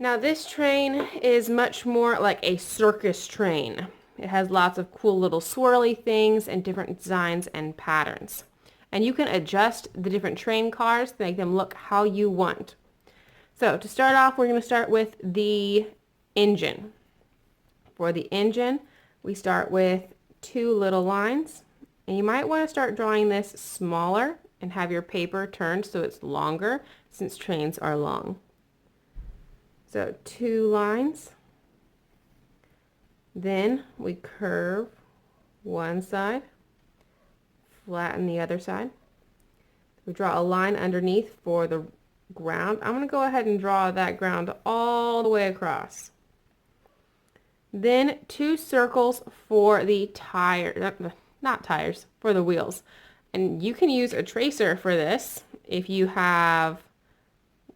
Now this train is much more like a circus train. It has lots of cool little swirly things and different designs and patterns. And you can adjust the different train cars to make them look how you want. So to start off, we're going to start with the engine. For the engine, we start with two little lines. And you might want to start drawing this smaller and have your paper turned so it's longer since trains are long. So two lines. Then we curve one side, flatten the other side. We draw a line underneath for the ground. I'm going to go ahead and draw that ground all the way across. Then two circles for the tire, not tires, for the wheels. And you can use a tracer for this if you have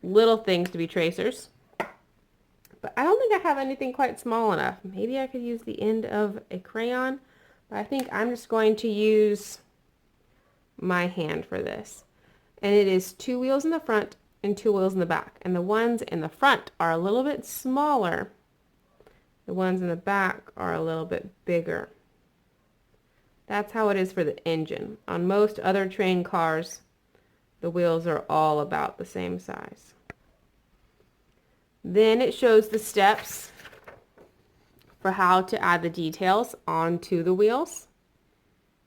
little things to be tracers. But I don't think I have anything quite small enough. Maybe I could use the end of a crayon, but I think I'm just going to use my hand for this. And it is two wheels in the front and two wheels in the back. And the ones in the front are a little bit smaller. The ones in the back are a little bit bigger. That's how it is for the engine. On most other train cars, the wheels are all about the same size. Then it shows the steps for how to add the details onto the wheels.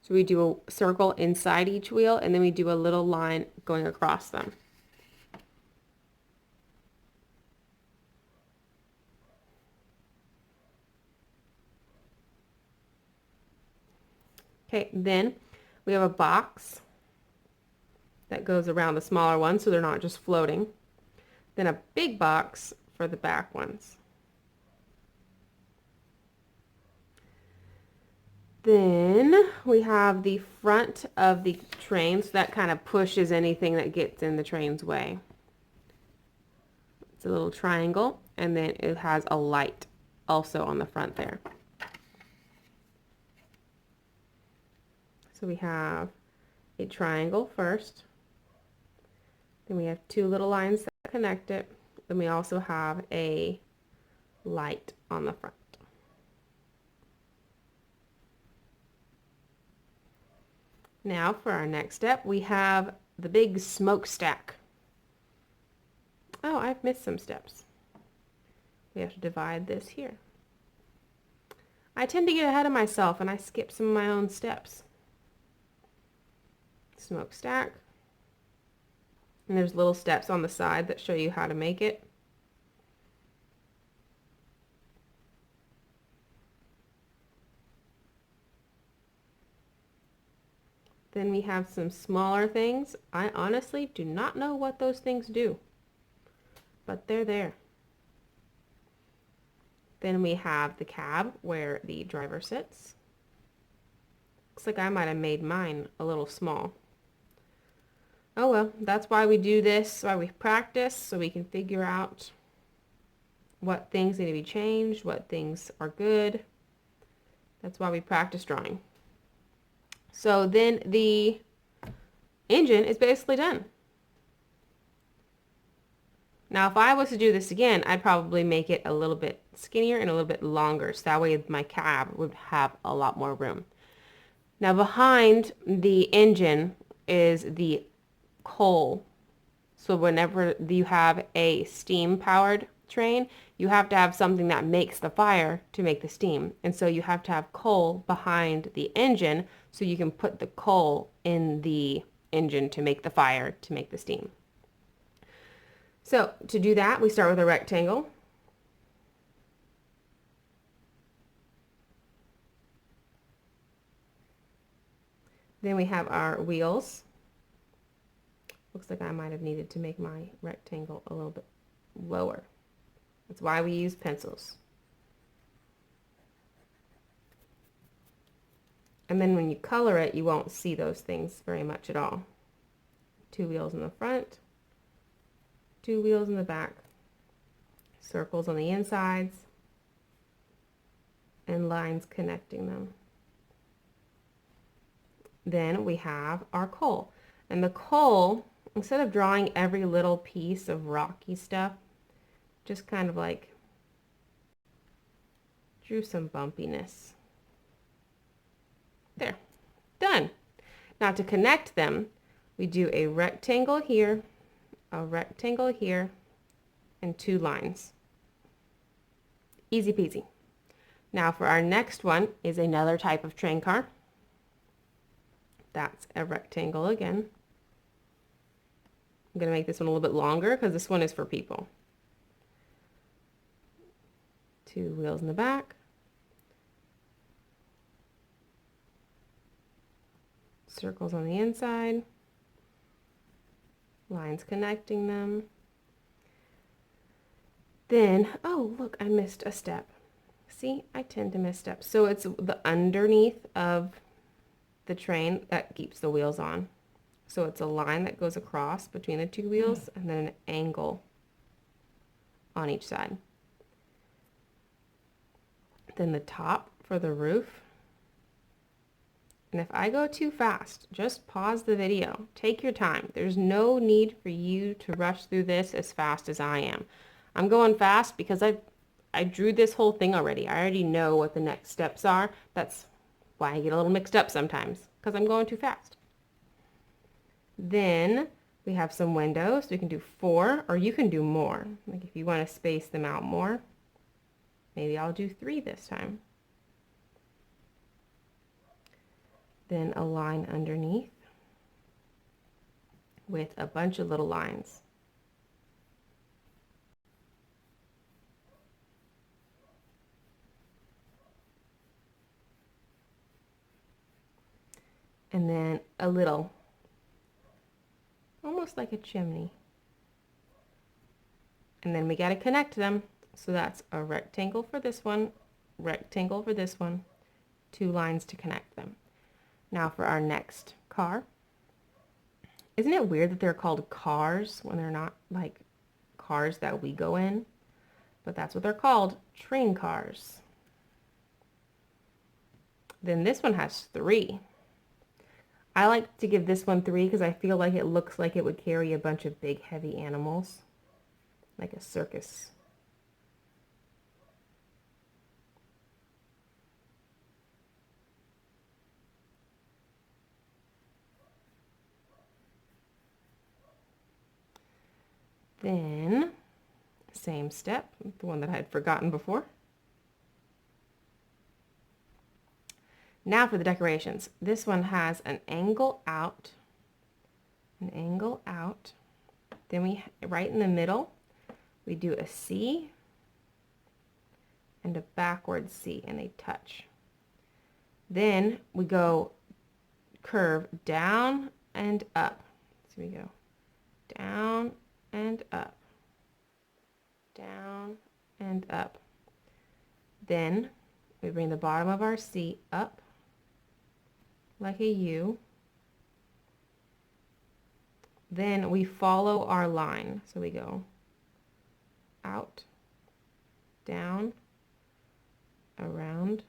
So we do a circle inside each wheel and then we do a little line going across them. Okay, then we have a box that goes around the smaller ones so they're not just floating. Then a big box for the back ones. Then we have the front of the train, so that kind of pushes anything that gets in the train's way. It's a little triangle, and then it has a light also on the front there. So we have a triangle first. Then we have two little lines that connect it. Then we also have a light on the front. Now for our next step, we have the big smokestack. Oh, I've missed some steps. We have to divide this here. I tend to get ahead of myself and I skip some of my own steps. Smokestack. And there's little steps on the side that show you how to make it. Then we have some smaller things. I honestly do not know what those things do, but they're there. Then we have the cab where the driver sits. Looks like I might have made mine a little small. Oh well, that's why we do this, why we practice, so we can figure out what things need to be changed, what things are good. That's why we practice drawing. So then the engine is basically done. Now if I was to do this again, I'd probably make it a little bit skinnier and a little bit longer, so that way my cab would have a lot more room. Now behind the engine is the coal. So whenever you have a steam-powered train, you have to have something that makes the fire to make the steam. And so you have to have coal behind the engine so you can put the coal in the engine to make the fire, to make the steam. So to do that, we start with a rectangle. Then we have our wheels. Looks like I might have needed to make my rectangle a little bit lower. That's why we use pencils. And then when you color it, you won't see those things very much at all. Two wheels in the front, two wheels in the back, circles on the insides, and lines connecting them. Then we have our coal. And the coal, instead of drawing every little piece of rocky stuff, just kind of like drew some bumpiness. There, done. Now to connect them, we do a rectangle here, and 2 lines. Easy peasy. Now for our next one is another type of train car. That's a rectangle again. I'm going to make this one a little bit longer because this one is for people. 2 wheels in the back. Circles on the inside. Lines connecting them. Then, oh look, I missed a step. See, I tend to miss steps. So it's the underneath of the train that keeps the wheels on. So it's a line that goes across between the 2 wheels and then an angle on each side. Then the top for the roof. And if I go too fast, just pause the video. Take your time. There's no need for you to rush through this as fast as I am. I'm going fast because I drew this whole thing already. I already know what the next steps are. That's why I get a little mixed up sometimes, because I'm going too fast. Then we have some windows. We can do 4, or you can do more. Like if you want to space them out more, maybe I'll do 3 this time. Then a line underneath with a bunch of little lines. And then a little, almost like a chimney. And then we got to connect them. So that's a rectangle for this one, rectangle for this one, 2 lines to connect them. Now for our next car. Isn't it weird that they're called cars when they're not like cars that we go in? But that's what they're called, train cars. Then this one has 3. I like to give this one 3 because I feel like it looks like it would carry a bunch of big heavy animals, like a circus. Then, same step, the one that I had forgotten before. Now for the decorations. This one has an angle out, Then we, right in the middle, we do a C and a backward C, and they touch. Then we go curve down and up. So we go down and up, down and up. Then we bring the bottom of our C up like a U. Then we follow our line. So we go out, down, around,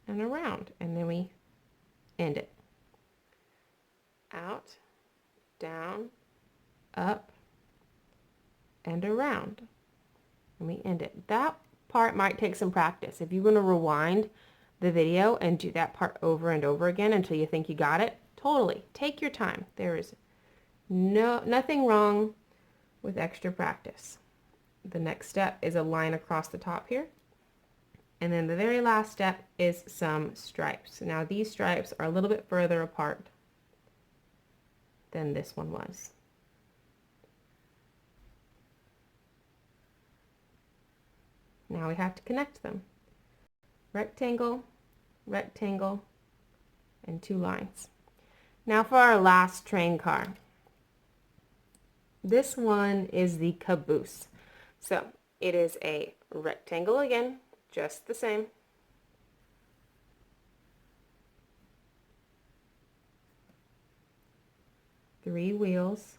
and around. And then we end it. Out, down, up, and around. And we end it. That part might take some practice. If you want to rewind the video and do that part over and over again until you think you got it, totally. Take your time. There is nothing wrong with extra practice. The next step is a line across the top here. And then the very last step is some stripes. Now these stripes are a little bit further apart than this one was. Now we have to connect them. Rectangle, rectangle, and 2 lines. Now for our last train car. This one is the caboose. So it is a rectangle again, just the same. Three wheels,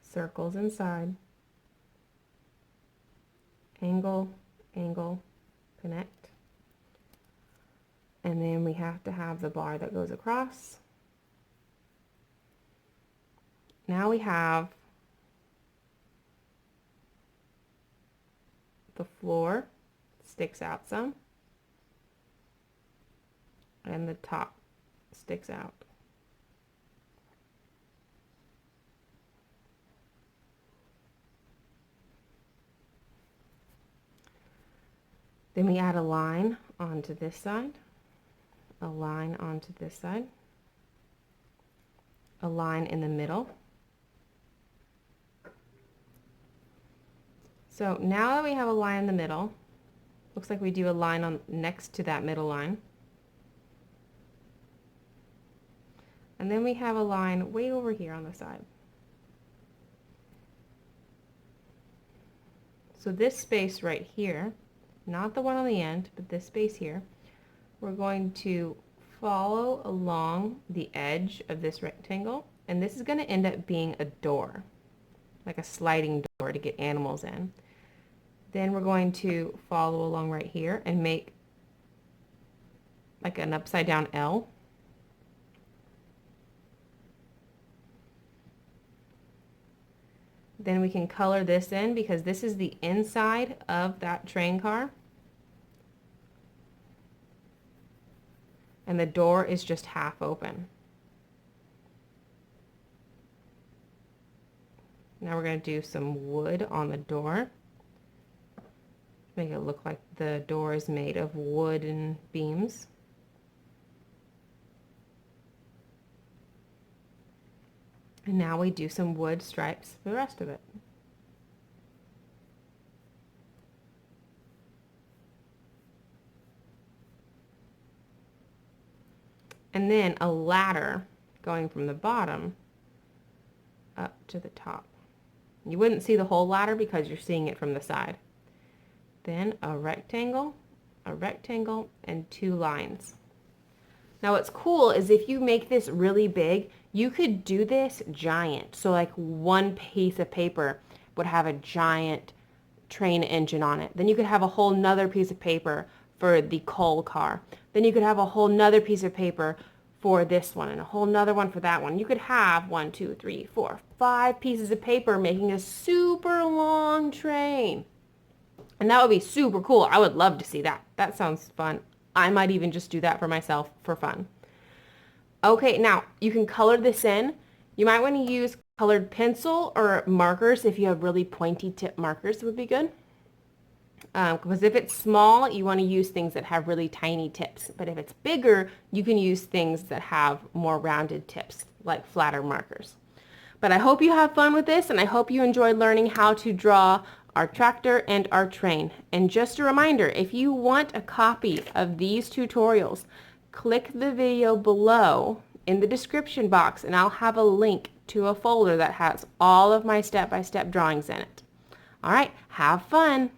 circles inside, angle, angle, connect. And then we have to have the bar that goes across. Now we have the floor sticks out some, and the top sticks out. Then we add a line onto this side, a line onto this side, a line in the middle. So now that we have a line in the middle, looks like we do a line on next to that middle line. And then we have a line way over here on the side. So this space right here, not the one on the end, but this space here, we're going to follow along the edge of this rectangle, and this is going to end up being a door, like a sliding door to get animals in. Then we're going to follow along right here and make like an upside down L. Then we can color this in because this is the inside of that train car. And the door is just half open. Now we're going to do some wood on the door. Make it look like the door is made of wood and beams. And now we do some wood stripes for the rest of it. And then a ladder going from the bottom up to the top. You wouldn't see the whole ladder because you're seeing it from the side. Then a rectangle, and two lines. Now what's cool is if you make this really big, you could do this giant. So like one piece of paper would have a giant train engine on it. Then you could have a whole nother piece of paper for the coal car. Then you could have a whole nother piece of paper for this one and a whole nother one for that one. You could have 1, 2, 3, 4, 5 pieces of paper making a super long train. And that would be super cool. I would love to see that. That sounds fun. I might even just do that for myself for fun. Okay, now you can color this in. You might want to use colored pencil or markers. If you have really pointy tip markers, would be good. Because if it's small, you want to use things that have really tiny tips. But if it's bigger, you can use things that have more rounded tips, like flatter markers. But I hope you have fun with this, and I hope you enjoyed learning how to draw our tractor and our train. And just a reminder, if you want a copy of these tutorials, click the video below in the description box, and I'll have a link to a folder that has all of my step-by-step drawings in it. All right, have fun.